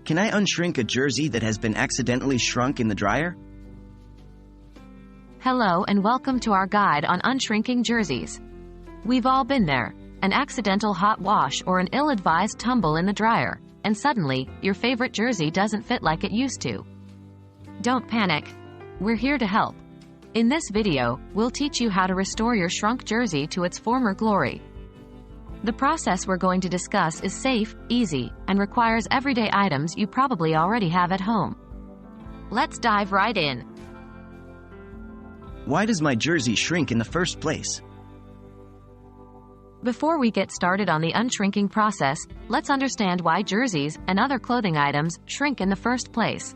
Can I unshrink a jersey that has been accidentally shrunk in the dryer? Hello and welcome to our guide on unshrinking jerseys. We've all been there, an accidental hot wash or an ill-advised tumble in the dryer, and suddenly, your favorite jersey doesn't fit like it used to. Don't panic. We're here to help. In this video, we'll teach you how to restore your shrunk jersey to its former glory. The process we're going to discuss is safe, easy, and requires everyday items you probably already have at home. Let's dive right in. Why does my jersey shrink in the first place? Before we get started on the unshrinking process, let's understand why jerseys and other clothing items shrink in the first place.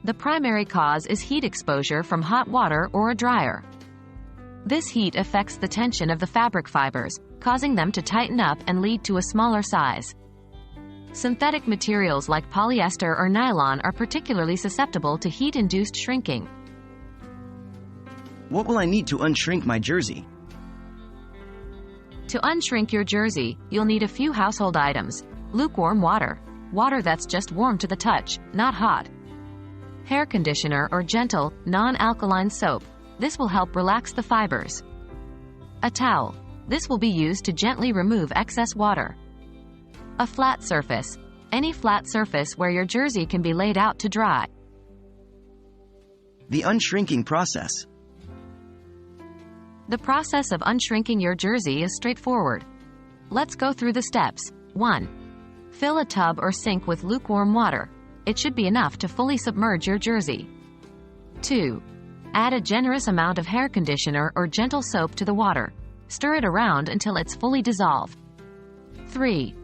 The primary cause is heat exposure from hot water or a dryer. This heat affects the tension of the fabric fibers, causing them to tighten up and lead to a smaller size. Synthetic materials like polyester or nylon are particularly susceptible to heat-induced shrinking. What will I need to unshrink my jersey? To unshrink your jersey, you'll need a few household items. Lukewarm water. Water that's just warm to the touch, not hot. Hair conditioner or gentle, non-alkaline soap. This will help relax the fibers. A towel. This will be used to gently remove excess water. A flat surface. Any flat surface where your jersey can be laid out to dry. The unshrinking process. The process of unshrinking your jersey is straightforward. Let's go through the steps. 1. Fill a tub or sink with lukewarm water. It should be enough to fully submerge your jersey. 2. Add a generous amount of hair conditioner or gentle soap to the water. Stir it around until it's fully dissolved. 3.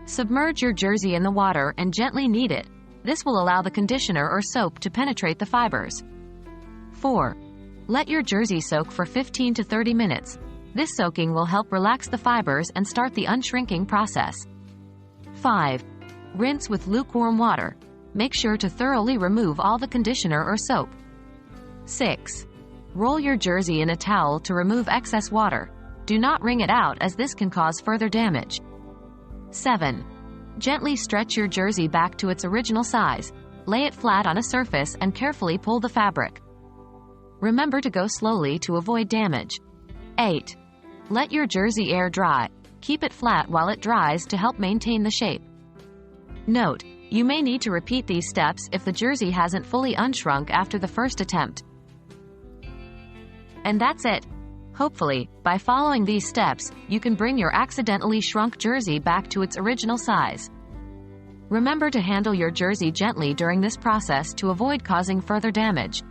Submerge your jersey in the water and gently knead it. This will allow the conditioner or soap to penetrate the fibers. 4. Let your jersey soak for 15 to 30 minutes. This soaking will help relax the fibers and start the unshrinking process. 5. Rinse with lukewarm water. Make sure to thoroughly remove all the conditioner or soap. 6. Roll your jersey in a towel to remove excess water. Do not wring it out as this can cause further damage. 7. Gently stretch your jersey back to its original size. Lay it flat on a surface and carefully pull the fabric. Remember to go slowly to avoid damage. 8. Let your jersey air dry. Keep it flat while it dries to help maintain the shape. Note, you may need to repeat these steps if the jersey hasn't fully unshrunk after the first attempt. And that's it. Hopefully, by following these steps, you can bring your accidentally shrunk jersey back to its original size. Remember to handle your jersey gently during this process to avoid causing further damage.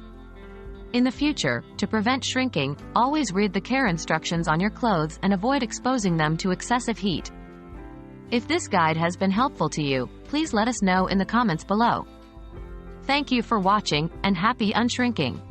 In the future, to prevent shrinking, always read the care instructions on your clothes and avoid exposing them to excessive heat. If this guide has been helpful to you, please let us know in the comments below. Thank you for watching, and happy unshrinking!